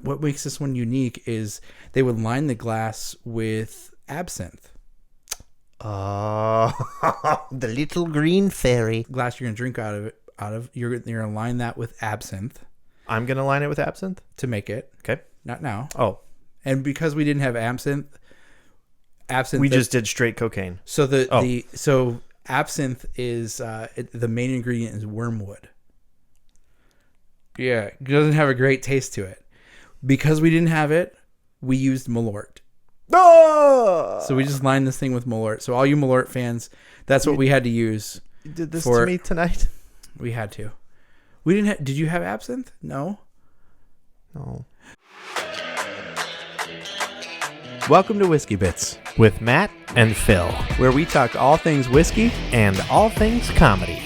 what makes this one unique is they would line the glass with absinthe. Oh, the little green fairy. Glass you're gonna drink out of you're gonna line that with absinthe. I'm gonna line it with absinthe to make it. Okay. Not now. Oh, and because we didn't have absinthe, we just did straight cocaine. So so absinthe is the main ingredient is wormwood. Yeah, it doesn't have a great taste to it. Because we didn't have it, we used Malort. Oh! So we just lined this thing with Malort. So all you Malort fans, that's what we had to use. You did this to me tonight? We had to. We didn't. Did you have absinthe? No. No. Welcome to Whiskey Bits With Matt and Phil, where we talk all things whiskey. and all things comedy.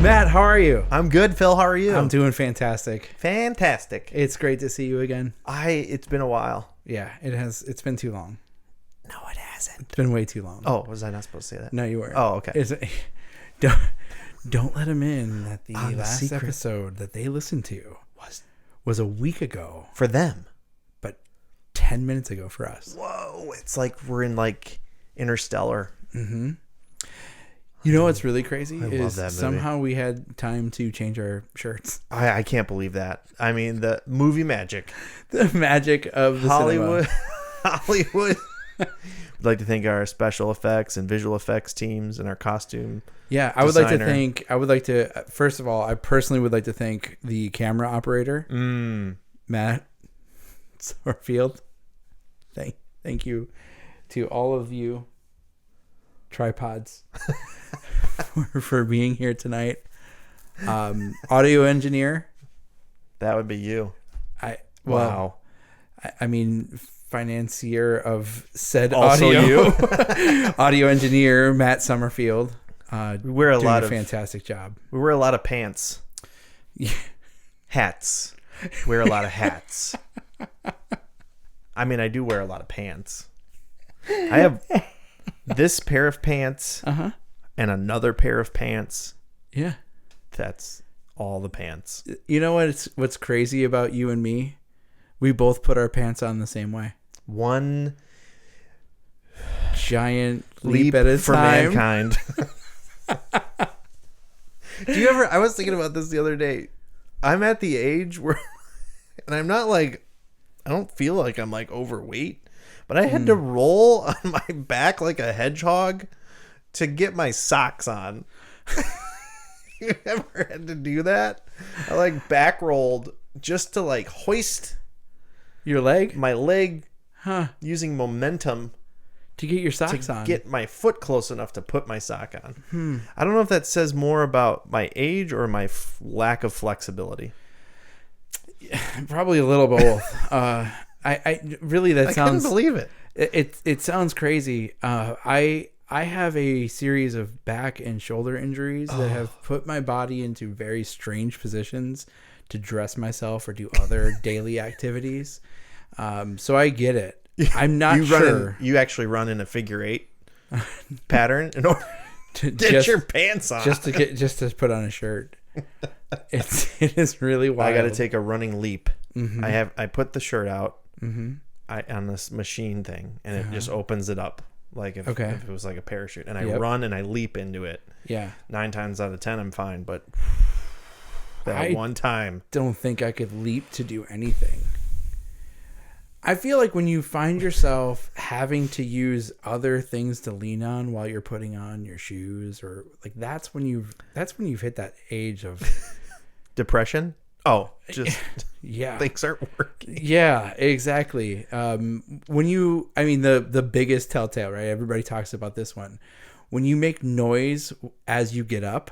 Matt, how are you? I'm good, Phil. How are you? I'm doing fantastic. Fantastic. It's great to see you again. It's been a while. Yeah, it has. It's been too long. No, it hasn't. It's been way too long. Oh, was I not supposed to say that? No, you weren't. Oh, okay. Don't let them in that the On the last secret. episode that they listened to was a week ago, For them. but 10 minutes ago for us. Whoa, it's like we're in like Interstellar. Mm-hmm. You know what's really crazy I love is that movie. somehow we had time to change our shirts. I can't believe that. I mean, the movie magic. The magic of the Hollywood. cinema. Hollywood. We'd like to thank our special effects and visual effects teams and our costume. Yeah, I would like to first of all, I personally would like to thank the camera operator, Matt Summerfield. Thank you to all of you tripods for being here tonight. Audio engineer. That would be you. I mean, financier of said Also audio. you. Audio engineer Matt Summerfield. We wear a lot of fantastic job. We wear a lot of pants. Yeah. Hats. Wear a lot of hats. I mean, I do wear a lot of pants. I have this pair of pants and another pair of pants. Yeah. That's all the pants. You know what's crazy about you and me? We both put our pants on the same way. One giant leap at a for time. mankind. Do you ever? I was thinking about this the other day. I'm at the age where, and I'm not like, I don't feel like I'm like overweight, but I had to roll on my back like a hedgehog to get my socks on. You ever had to do that? I like back rolled just to like hoist Your leg? my leg, Huh. using momentum To get your socks to on. get my foot close enough to put my sock on. I don't know if that says more about my age or my lack of flexibility. Probably a little both. I really that I sounds. couldn't believe it. It sounds crazy. I have a series of back and shoulder injuries that have put my body into very strange positions to dress myself or do other daily activities. So I get it. I'm not sure. You actually run in a figure eight pattern in order to get your pants on. just to put on a shirt. It is really wild. I got to take a running leap. I put the shirt out on this machine thing, and it just opens it up like if it was like a parachute, and I run and I leap into it. Yeah. 9 times out of 10 I'm fine, but that one time, don't think I could leap to do anything. I feel like when you find yourself having to use other things to lean on while you're putting on your shoes, or like that's when you've hit that age of depression. Oh, just yeah, things aren't working. Yeah, exactly. The biggest telltale, right? Everybody talks about this one. When you make noise as you get up,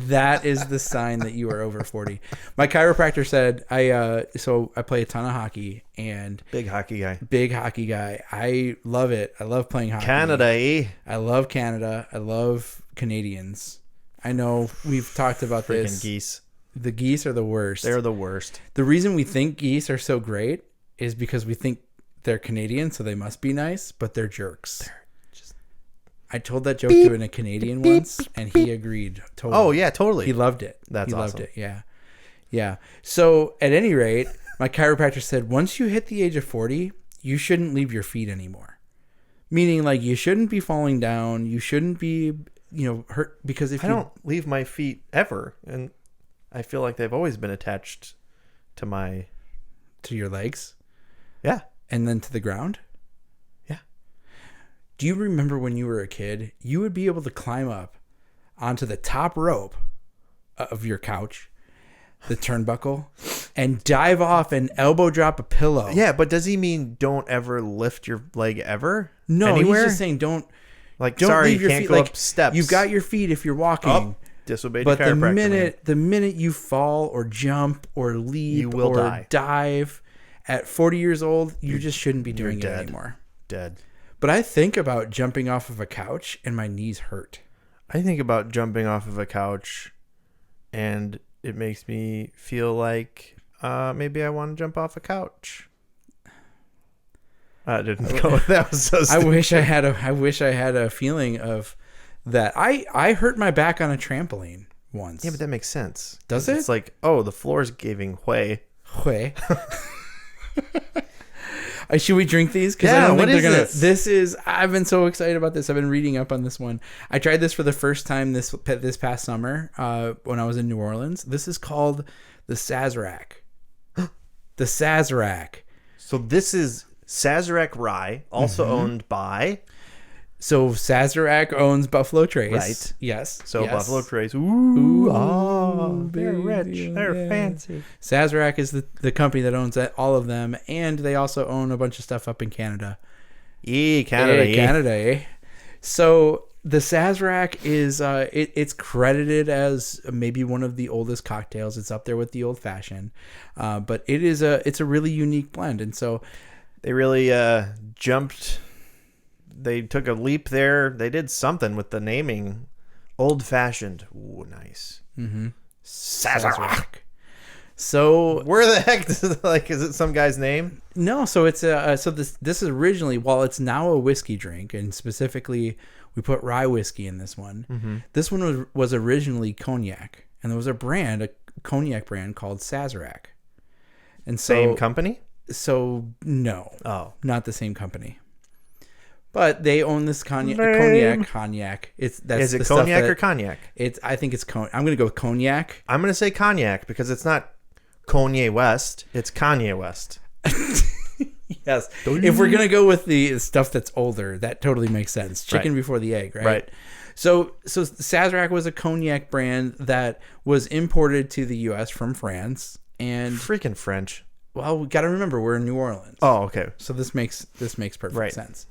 that is the sign that you are over 40. My chiropractor said I play a ton of hockey, and big hockey guy. I love it. I love playing hockey. Canada, eh? I love Canada. I love Canadians. I know we've talked about this. Freaking geese. The geese are the worst. They're the worst. The reason we think geese are so great is because we think they're Canadian, so they must be nice, but they're jerks. I told that joke to a Canadian once, and he agreed. Totally. Oh yeah, totally. He loved it. That's he awesome. Loved it. Yeah. Yeah. So at any rate, my chiropractor said once you hit the age of 40, you shouldn't leave your feet anymore. Meaning, like, you shouldn't be falling down. You shouldn't be, hurt, because if I don't leave my feet ever, and I feel like they've always been attached to your legs, yeah, and then to the ground. yeah. Do you remember when you were a kid, you would be able to climb up onto the top rope of your couch, the turnbuckle, and dive off and elbow drop a pillow? Yeah, but does he mean don't ever lift your leg ever? No, anywhere? he's just saying don't sorry, leave your you can't feet. go Like, up steps. you've got your feet if you're walking. Disobeyed But your chiropractor. the minute you fall or jump or leap You will or dive at 40 years old, you just shouldn't be doing it dead. anymore. Dead. But I think about jumping off of a couch and my knees hurt. I think about jumping off of a couch, and it makes me feel like maybe I want to jump off a couch. I didn't go. That was so stupid. I wish I had a feeling of that. I hurt my back on a trampoline once. Yeah, but that makes sense. Does it? It's like, oh, the floor's giving way. Should we drink these? Because I don't think they're gonna. I've been so excited about this. I've been reading up on this one. I tried this for the first time this past summer when I was in New Orleans. This is called the Sazerac. The Sazerac. So this is Sazerac rye, also owned by. So Sazerac owns Buffalo Trace. Right. Yes. So yes. Buffalo Trace. They're rich. They're fancy. Sazerac is the company that owns all of them, and they also own a bunch of stuff up in Canada. Canada. So the Sazerac is it's credited as maybe one of the oldest cocktails. It's up there with the Old Fashioned, but it's a really unique blend, and so they really jumped. They took a leap there. They did something with the naming. Old Fashioned. Ooh, nice. Mm-hmm. Sazerac. So where the heck is it some guy's name? No, so it's this is originally, while it's now a whiskey drink, and specifically we put rye whiskey in this one. Mm-hmm. This one was originally cognac, and there was a cognac brand called Sazerac. And so, same company? So no. Oh, not the same company. But they own this cognac. Is it cognac or cognac? I think it's I'm going to go with cognac. I'm going to say cognac because it's not Kanye West. It's Kanye West. Yes. If we're going to go with the stuff that's older, that totally makes sense. Chicken before the egg, right? Right. So Sazerac was a cognac brand that was imported to the U.S. from France. And freaking French. Well, we got to remember we're in New Orleans. Oh, okay. So this makes perfect sense.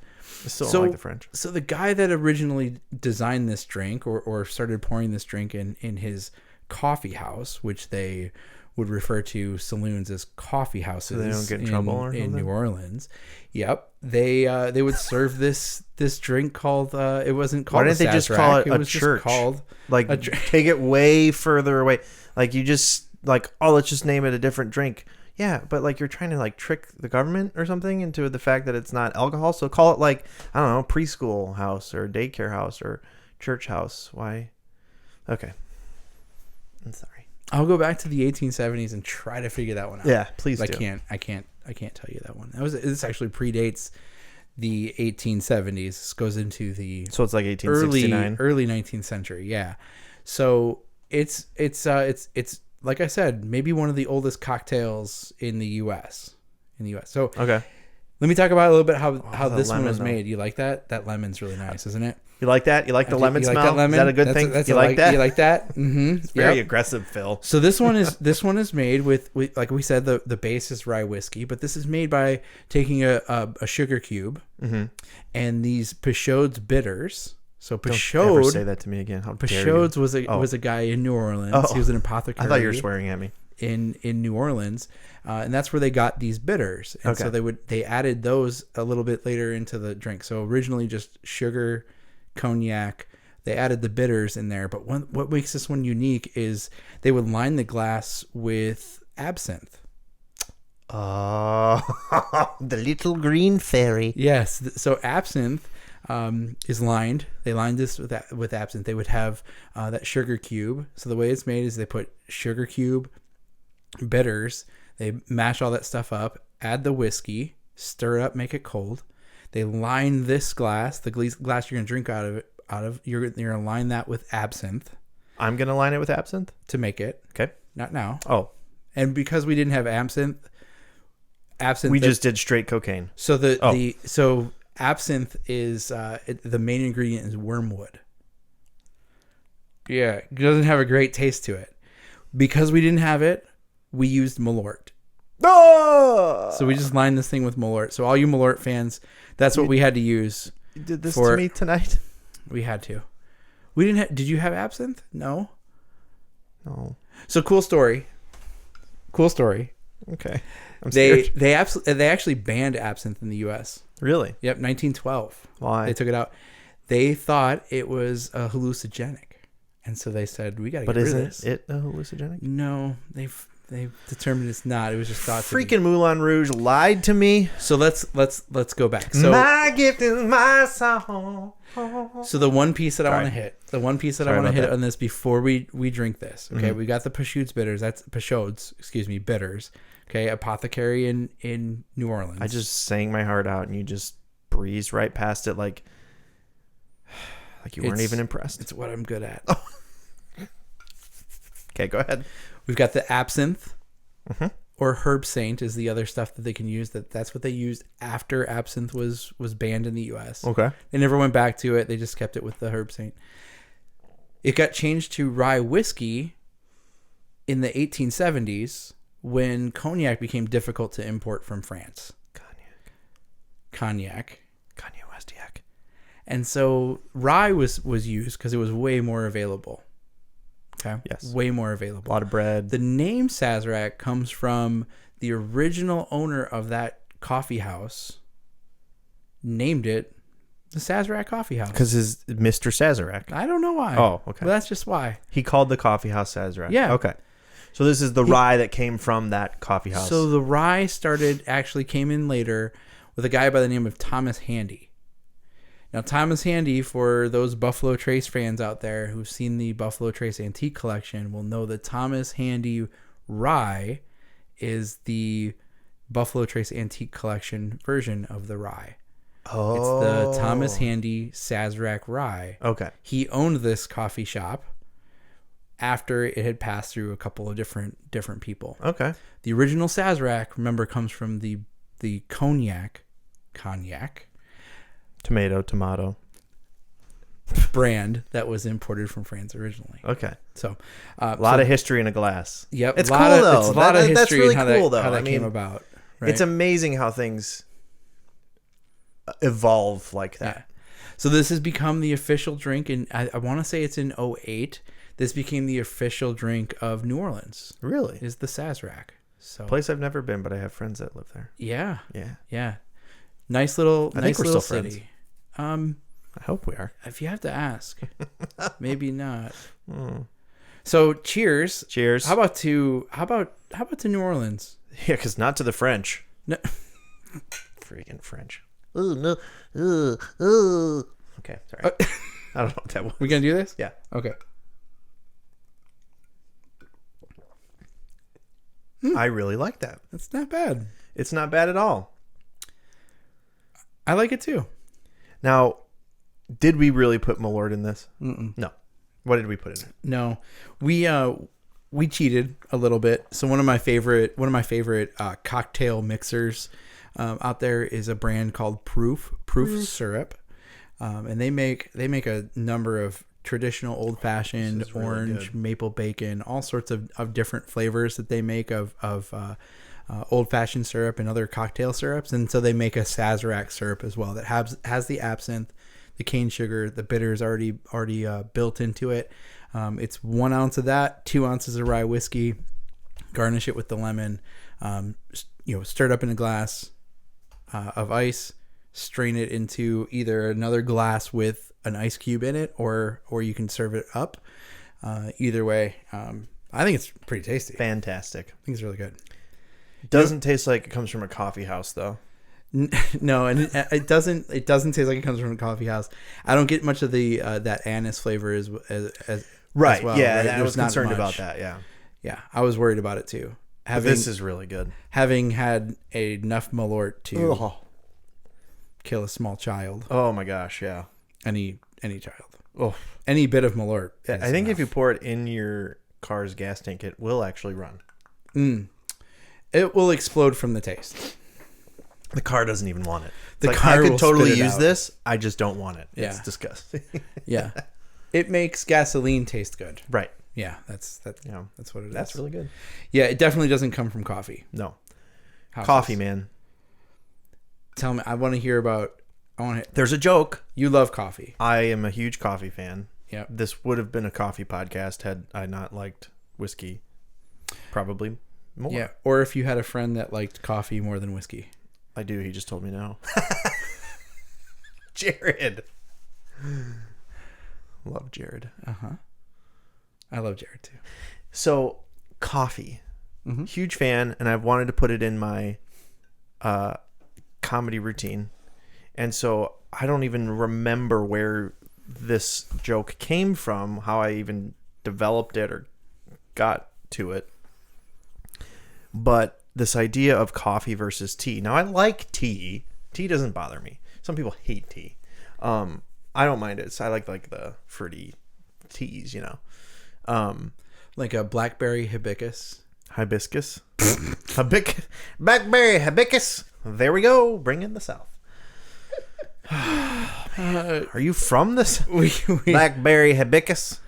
I still don't like the French. So the guy that originally designed this drink or started pouring this drink in his coffee house, which they would refer to saloons as coffee houses. So they don't get in trouble or something? In New Orleans. Yep. They would serve this drink called it wasn't called. Why didn't they just call it a church? Called take it way further away. Like you just let's just name it a different drink. Yeah, but you're trying to trick the government or something into the fact that it's not alcohol. So call it I don't know, preschool house or daycare house or church house. Why? Okay. I'm sorry. I'll go back to the 1870s and try to figure that one out. Yeah, please do. I can't tell you that one. This actually predates the 1870s. This goes into the so it's 1869, early 19th century. Yeah. So it's like I said, maybe one of the oldest cocktails in the U.S. So okay, let me talk about a little bit how this one was though. made. You like that? That lemon's really nice, isn't it? You like that? You like the lemon smell? Like that lemon? Is that a good thing? You like that? You like that? Mm-hmm. It's very aggressive, Phil. So this one is made with like we said, the base is rye whiskey, but this is made by taking a sugar cube and these Peychaud's bitters. So Peychaud. Don't ever say that to me again. How dare you? Peychaud's was a guy in New Orleans. Oh. He was an apothecary. I thought you were swearing at me. In New Orleans, and that's where they got these bitters. And so they added those a little bit later into the drink. So originally just sugar, cognac. They added the bitters in there, but what makes this one unique is they would line the glass with absinthe. Oh, the little green fairy. Yes. So absinthe is lined. They lined this with absinthe. They would have that sugar cube. So the way it's made is they put sugar cube, bitters. They mash all that stuff up, add the whiskey, stir it up, make it cold. They line this glass, the glass you're going to drink out of, you're going to line that with absinthe. I'm going to line it with absinthe? To make it. Okay. Not now. Oh. And because we didn't have absinthe. We just did straight cocaine. So so absinthe is, the main ingredient is wormwood. Yeah. It doesn't have a great taste to it. Because we didn't have it, we used Malort. Oh! So we just lined this thing with Malort. So all you Malort fans, that's what we had to use. You did this to me tonight? We had to. We didn't. Did you have absinthe? No. No. So cool story. Okay. I'm scared. They actually banned absinthe in the U.S. Really? Yep, 1912. Why? They took it out. They thought it was a hallucinogenic, and so they said we got to get rid of this. But isn't it a hallucinogenic? No, they determined it's not. It was just thought. Freaking Moulin Rouge lied to me. So let's go back. So my gift is my song. So the one piece that I want to hit, on this before we drink this. Okay, we got the Pashoots bitters. That's Pashoots, bitters. Okay, Apothecary in New Orleans. I just sang my heart out, and you just breezed right past it like you weren't even impressed. It's what I'm good at. Okay, go ahead. We've got the absinthe, or herb saint is the other stuff that they can use. That's what they used after absinthe was banned in the U.S. Okay. They never went back to it. They just kept it with the herb saint. It got changed to rye whiskey in the 1870s when cognac became difficult to import from France. Cognac. Kanye Westiac. And so rye was used because it was way more available. Okay. Yes. Way more available. A lot of bread. The name Sazerac comes from the original owner of that coffee house. Named it the Sazerac Coffee House. Because his Mr. Sazerac. I don't know why. Oh, okay. But that's just why. He called the coffee house Sazerac. Yeah. Okay. So this is the rye that came from that coffee house. So the rye came in later with a guy by the name of Thomas Handy. Now, Thomas Handy, for those Buffalo Trace fans out there who've seen the Buffalo Trace Antique Collection, will know that Thomas Handy rye is the Buffalo Trace Antique Collection version of the rye. Oh. It's the Thomas Handy Sazerac rye. Okay. He owned this coffee shop after it had passed through a couple of different people. Okay. The original Sazerac, remember, comes from the cognac tomato brand that was imported from France originally. Okay. So a lot of history in a glass. Yep. It's cool though. It's a lot of history that's really and cool though. how that came about. Right? It's amazing how things evolve like that. Yeah. So this has become the official drink, and I want to say it's in 2008. This became the official drink of New Orleans. Really? Is the Sazerac. So place I've never been, but I have friends that live there. Yeah. Yeah. Yeah. Nice little still city. I hope we are. If you have to ask, maybe not. So cheers. Cheers. How about to New Orleans? Yeah, because not to the French. No. Freaking French. Ooh, no. Ooh. Okay, sorry. I don't know what that was. We gonna do this? Yeah. Okay. I really like that. That's not bad. It's not bad at all. I like it too. Now, did we really put Malort in this? Mm-mm. No. What did we put in it? No, we cheated a little bit. So one of my favorite cocktail mixers out there is a brand called Proof Syrup, and they make a number of traditional old fashioned orange, maple bacon, all sorts of different flavors that they make of old fashioned syrup and other cocktail syrups, and so they make a Sazerac syrup as well that has the absinthe, the cane sugar, the bitters already built into it. It's 1 ounce of that, 2 ounces of rye whiskey. Garnish it with the lemon. Stir it up in a glass of ice. Strain it into either another glass with an ice cube in it, or you can serve it up. Either way, I think it's pretty tasty. Fantastic. I think it's really good. Doesn't taste like it comes from a coffee house though. No, and it doesn't taste like it comes from a coffee house. I don't get much of the that anise flavor as right. as well, Yeah, right? I was not concerned much. about that. Yeah. Yeah, I was worried about it too. This is really good. Having had enough Malort to kill a small child. Oh my gosh, yeah. Any child. Oh, any bit of Malort. I think if you pour it in your car's gas tank, it will actually run. It will explode from the taste. The car doesn't even want it. The car I could will totally spit it use out. this. I just don't want it. Yeah. It's disgusting. Yeah. It makes gasoline taste good. Right. Yeah, that's what it is. That's really good. Yeah, it definitely doesn't come from coffee. No. Coffee, man. Tell me, I want to hear about. There's a joke. You love coffee. I am a huge coffee fan. Yeah. This would have been a coffee podcast had I not liked whiskey. Probably more. Yeah. Or if you had a friend that liked coffee more than whiskey. I do. He just told me no. Jared. Love Jared. I love Jared too. So, coffee. Huge fan, and I've wanted to put it in my comedy routine. And so I don't even remember where this joke came from, how I even developed it or got to it. But this idea of coffee versus tea. Now, I like tea. Tea doesn't bother me. Some people hate tea. I don't mind it. So I like the fruity teas, you know. Like a blackberry hibiscus. Hibiscus. Blackberry hibiscus. There we go. Bring in the South. Are you from this? Blackberry hibiscus?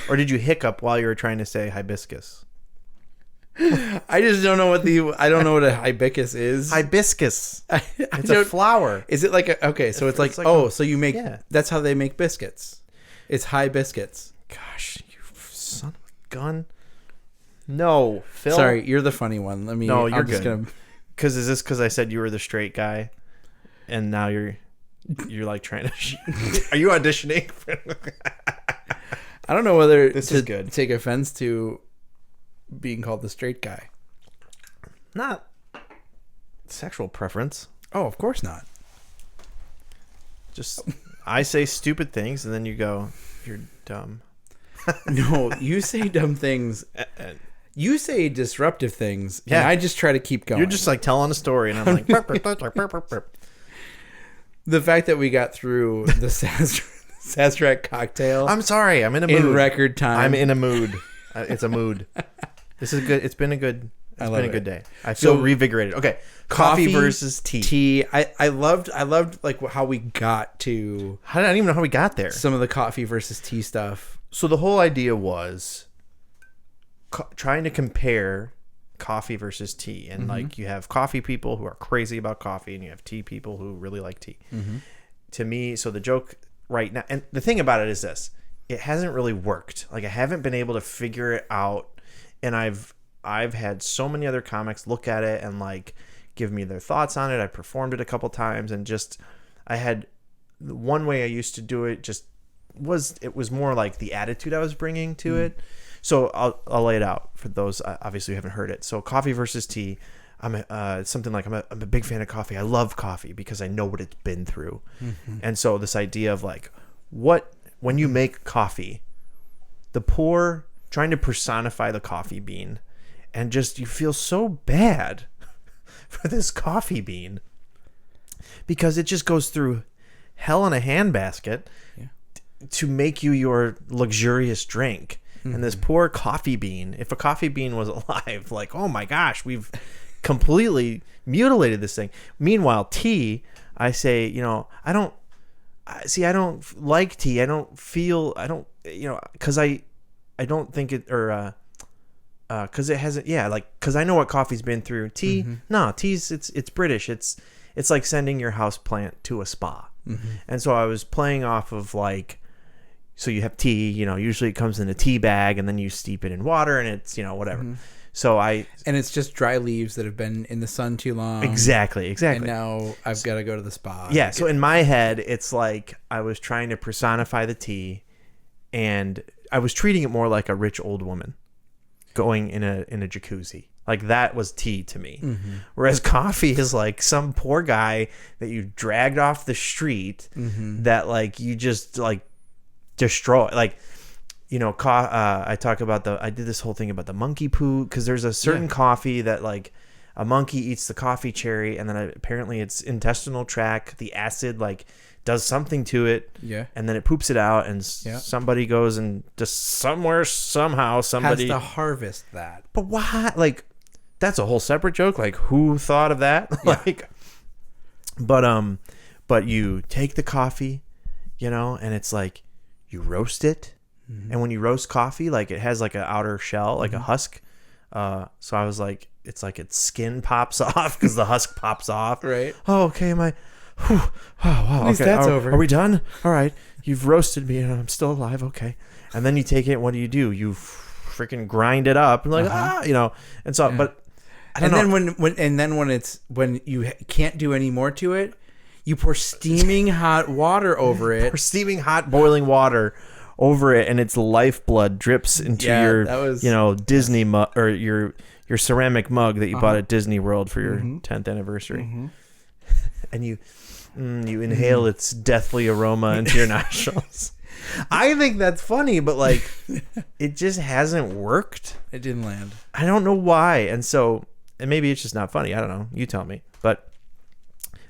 Or did you hiccup while you were trying to say hibiscus? I just don't know I don't know what a hibiscus is. Hibiscus. It's a flower. Is it like okay, so it's like so you make that's how they make biscuits. It's hibiscus. Gosh, you son of a gun. No, Phil. Sorry, you're the funny one. No, you're good. Because is this because I said you were the straight guy, and now you're like trying to? Are you auditioning? I don't know whether this is good. Take offense to being called the straight guy. Not sexual preference. Oh, of course not. Just I say stupid things, and then you go, "You're dumb." No, you say dumb things. You say disruptive things, and I just try to keep going. You're just like telling a story, and I'm like, burp, burp, burp, burp, burp, burp. The fact that we got through the Sazerac cocktail. I'm sorry, I'm in a mood. In record time. I'm in a mood. It's a mood. This is good. It's been a good day. I feel revigorated. Okay, coffee versus tea. Tea. I loved like how we got to. I don't even know how we got there. Some of the coffee versus tea stuff. So the whole idea was trying to compare coffee versus tea, and like you have coffee people who are crazy about coffee, and you have tea people who really like tea. To me, so the joke right now, and the thing about it is this: it hasn't really worked. Like I haven't been able to figure it out, and I've had so many other comics look at it and like give me their thoughts on it. I performed it a couple times, and just I had one way I used to do it. It was more like the attitude I was bringing to it. So I'll lay it out for those obviously who haven't heard it. So coffee versus tea. Something like I'm a big fan of coffee. I love coffee because I know what it's been through. And so this idea of like when you make coffee, trying to personify the coffee bean, and just you feel so bad for this coffee bean because it just goes through hell in a handbasket to make you your luxurious drink. And this poor coffee bean, if a coffee bean was alive, like, oh my gosh, we've completely mutilated this thing. Meanwhile, tea, I say, I don't like tea. Because I don't think it, or, because it hasn't, because I know what coffee's been through. Tea, no, tea's, it's British. It's like sending your house plant to a spa. And so I was playing off of like, so you have tea, usually it comes in a tea bag, and then you steep it in water, and it's, whatever. So and it's just dry leaves that have been in the sun too long. Exactly. And now I've got to go to the spa. Yeah. So in my head, it's like I was trying to personify the tea, and I was treating it more like a rich old woman going in a jacuzzi. Like that was tea to me. Whereas coffee is like some poor guy that you dragged off the street that like you just like destroy. Like I talk about I did this whole thing about the monkey poo, because there's a certain coffee that like a monkey eats the coffee cherry, and then apparently its intestinal tract, the acid like does something to it, and then it poops it out, and somebody goes and just somehow somebody has to harvest that. But why? Like, that's a whole separate joke. Like, who thought of that? Like, but you take the coffee, and it's like you roast it, and when you roast coffee, like it has like an outer shell, like a husk. So I was like, it's like its skin pops off because the husk pops off. Right. Oh, okay. Oh, wow. At least okay. that's over. Are we done? All right. You've roasted me and I'm still alive. Okay. And then you take it. What do? You freaking grind it up and like, and so, but I don't know. When you can't do any more to it, you pour steaming hot water over it. Pour steaming hot boiling water over it, and its lifeblood drips into your, Disney mug, or your ceramic mug that you bought at Disney World for your 10th anniversary. And you inhale its deathly aroma into your nostrils. I think that's funny, but like, it just hasn't worked. It didn't land. I don't know why. And maybe it's just not funny. I don't know. You tell me. But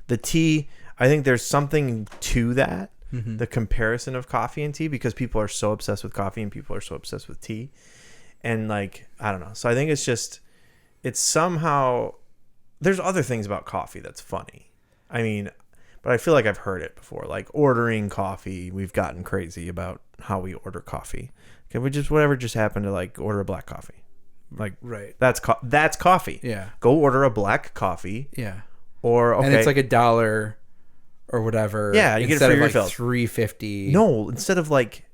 the tea, I think there's something to that. The comparison of coffee and tea, because people are so obsessed with coffee and people are so obsessed with tea. And like, I don't know. So I think it's somehow, there's other things about coffee that's funny. I mean, but I feel like I've heard it before. Like ordering coffee, we've gotten crazy about how we order coffee. Okay, we just happened to like order a black coffee. Like, right. That's coffee. Yeah. Go order a black coffee. Yeah. Or and it's like $1 or whatever. Yeah, you get it for your refill. $3.50. No, instead of like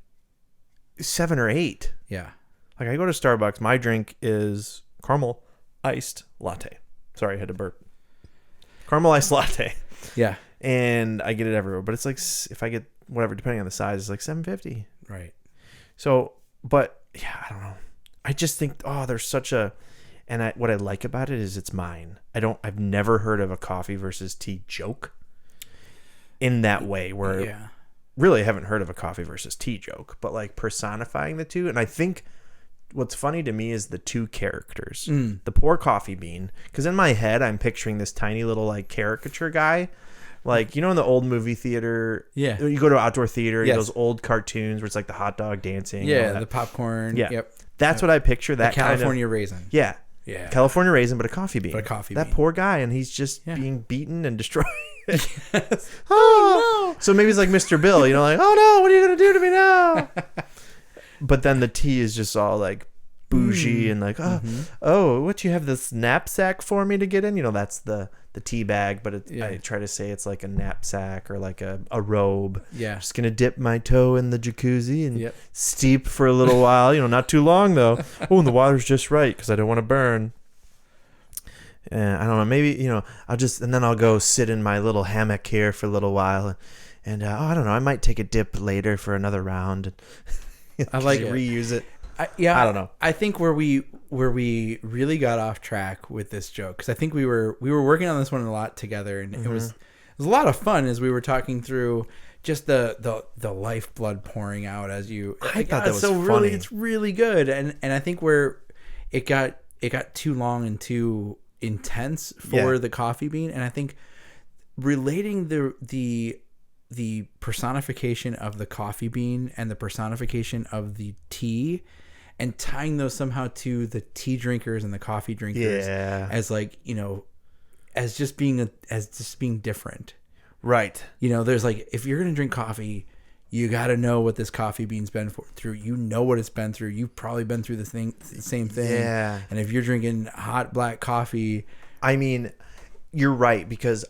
$7 or $8. Yeah. Like I go to Starbucks, my drink is caramel iced latte. Sorry, I had to burp. Caramel iced latte. Yeah. And I get it everywhere, but it's like, if I get whatever, depending on the size, it's like $7.50. Right. So, but yeah, I don't know. I just think, there's such what I like about it is it's mine. I've never heard of a coffee versus tea joke in that way, where really I haven't heard of a coffee versus tea joke, but like personifying the two. And I think what's funny to me is the two characters, the poor coffee bean, because in my head I'm picturing this tiny little like caricature guy, like, in the old movie theater, you go to outdoor theater, those old cartoons where it's like the hot dog dancing, the popcorn, that's what I picture. That California raisin, California raisin, but a coffee bean, that poor guy, and he's just being beaten and destroyed. Oh no! So maybe it's like Mr. Bill, like, oh no, what are you gonna do to me now? But then the tea is just all like bougie and like, what, you have this knapsack for me to get in? That's the tea bag, but I try to say it's like a knapsack or like a robe. Yeah. Just going to dip my toe in the jacuzzi and steep for a little while, not too long though. Oh, and the water's just right because I don't want to burn. And I don't know, maybe, and then I'll go sit in my little hammock here for a little while. And I don't know, I might take a dip later for another round. I like reuse it. I don't know. I think where we really got off track with this joke, because I think we were working on this one a lot together, and it was a lot of fun as we were talking through just the lifeblood pouring out as you. I thought that was so funny. Really, it's really good, and I think where it got too long and too intense for the coffee bean, and I think relating the personification of the coffee bean and the personification of the tea, and tying those somehow to the tea drinkers and the coffee drinkers as like, as just being different. Right. There's like, if you're going to drink coffee, you got to know what this coffee bean's been through. What it's been through. You've probably been through the same thing. Yeah. And if you're drinking hot black coffee, I mean, you're right, because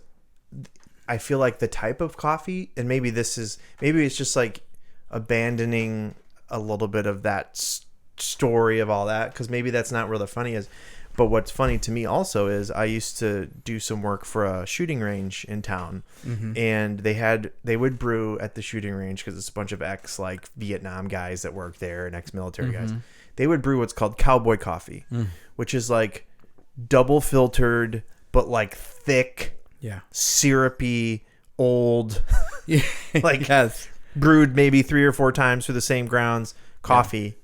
I feel like the type of coffee, and maybe it's just like abandoning a little bit of that story of all that, because maybe that's not where the funny is. But what's funny to me also is I used to do some work for a shooting range in town, and they would brew at the shooting range, because it's a bunch of like Vietnam guys that work there and ex-military guys. They would brew what's called cowboy coffee, which is like double filtered, but like thick, syrupy, old, like brewed maybe 3 or 4 times through the same grounds, coffee,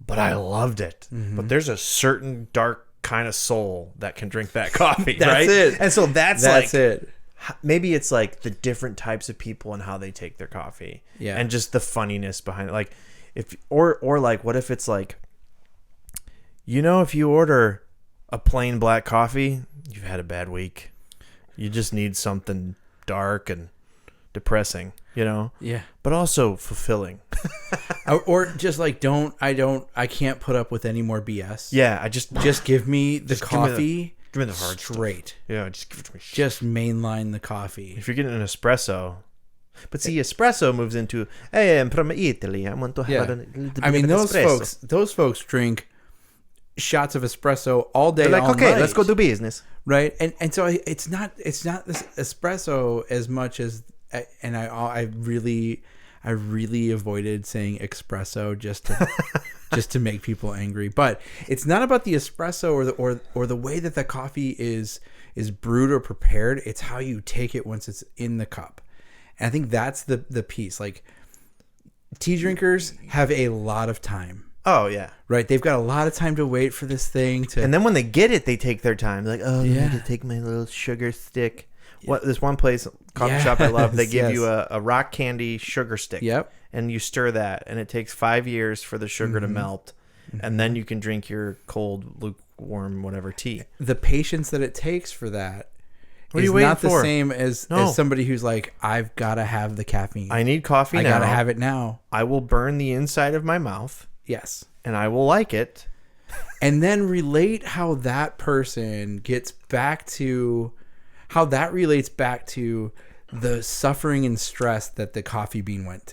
but I loved it. But there's a certain dark kind of soul that can drink that coffee. That's right? it. And so that's it. Maybe it's like the different types of people and how they take their coffee. Yeah. And just the funniness behind it. Like if or like what if it's like, if you order a plain black coffee, you've had a bad week. You just need something dark and depressing, Yeah. but also fulfilling. Or just like I can't put up with any more BS. Yeah, I just give me the coffee. give me the hard straight. Stuff. Yeah, just give it to me. Just mainline the coffee. If you're getting an espresso, but see, espresso moves into, hey, I'm from Italy. I want to have a little bit of espresso. those folks drink shots of espresso all day. They're like, all okay, night, let's go do business. right? And so it's not this espresso as much as, and I really avoided saying espresso just to make people angry. But it's not about the espresso or the way that the coffee is brewed or prepared. It's how you take it once it's in the cup. And I think that's the piece. Like, tea drinkers have a lot of time. Oh yeah, Right, they've got a lot of time to wait for this thing to. and then when they get it, they take their time. They're like, oh, I Yeah. need to take my little sugar stick. What this one place, coffee shop I love, they give you a rock candy sugar stick. Yep. And you stir that, and it takes 5 years for the sugar to melt, and then you can drink your cold, lukewarm, whatever tea. The patience that it takes for that What are is you waiting not the for? same as somebody who's like, I've got to have the caffeine. I need coffee I now. got to have it now. I will burn the inside of my mouth, Yes. and I will like it. And then relate how that person gets back to how that relates back to the suffering and stress that the coffee bean went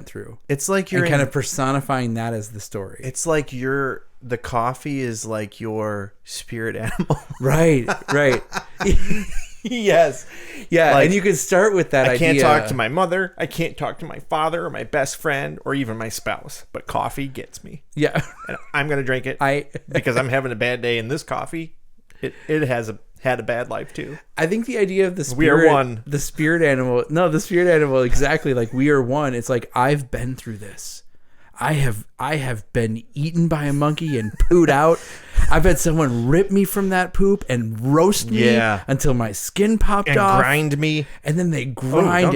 through. It's like you're kind of personifying that as the story. It's like the coffee is like your spirit animal. Right. Yes. Yeah. Like, and you could start with that I can't idea. talk to my mother. I can't talk to my father or my best friend or even my spouse. But coffee gets me. Yeah. And I'm going to drink it because I'm having a bad day. And this coffee, it has had a bad life too. I think the idea of the spirit, We are one. The spirit animal. No, the spirit animal. Exactly. Like, we are one. It's like, I've been through this. I have been eaten by a monkey and pooed out. I've had someone rip me from that poop and roast me until my skin popped And off. grind me. And then they grind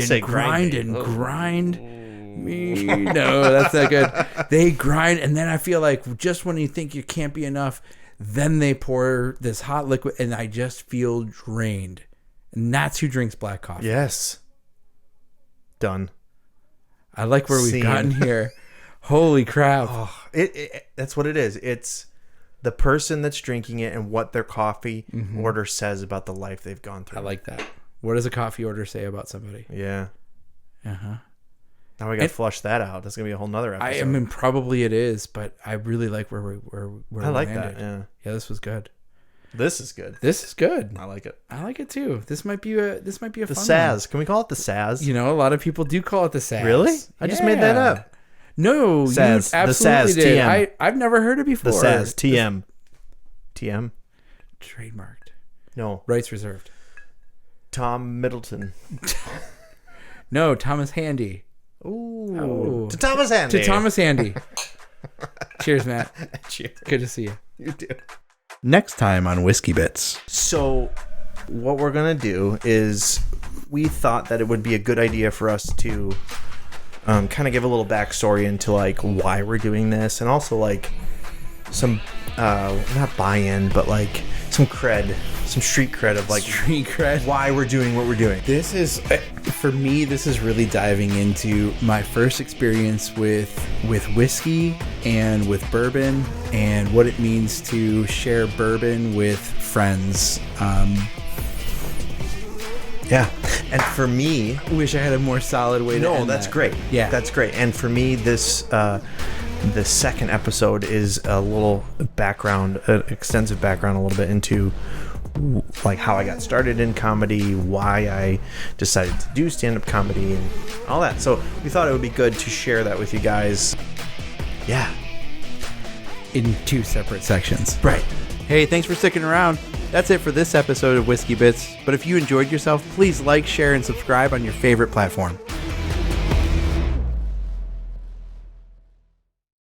me. No, that's not good. They grind, and then I feel like just when you think you can't be enough, then they pour this hot liquid, and I just feel drained. And that's who drinks black coffee. Yes. Done. I like where we've gotten here. Holy crap. Oh, that's what it is. It's the person that's drinking it and what their coffee order says about the life they've gone through. I like that. What does a coffee order say about somebody? Yeah. Uh-huh. Now we got to flush that out. That's going to be a whole nother episode. I mean, probably it is, but I really like where I like we landed. that. Yeah. Yeah, this was good. This is good. This is good. I like it. I like it too. This might be a The fun Saz. Can we call it the Saz? one. A lot of people do call it the Saz. Really? I just made that up. No, Saz. you absolutely The Saz did. TM. I've never heard it before. The Saz. TM. TM? Trademarked. No. Rights reserved. Tom Middleton. No, Thomas Handy. Ooh. Oh. To Thomas Handy. To Thomas Handy. Cheers, Matt. Cheers. Good to see you. You do. Next time on Whiskey Bits. So what we're going to do is we thought that it would be a good idea for us to kind of give a little backstory into like why we're doing this, and also like some not buy-in, but like some cred, some street cred of like Street cred. why we're doing what we're doing. This is, for me, this is really diving into my first experience with whiskey and with bourbon and what it means to share bourbon with friends. Yeah. And for me, Wish I had a more solid way to no, end that's that. great. Yeah. That's great. And for me, this the second episode is a little background, extensive background a little bit into like how I got started in comedy, why I decided to do stand-up comedy and all that. So we thought it would be good to share that with you guys. Yeah. In two separate sections. Right. Hey, thanks for sticking around. That's it for this episode of Whiskey Bits. But if you enjoyed yourself, please like, share, and subscribe on your favorite platform.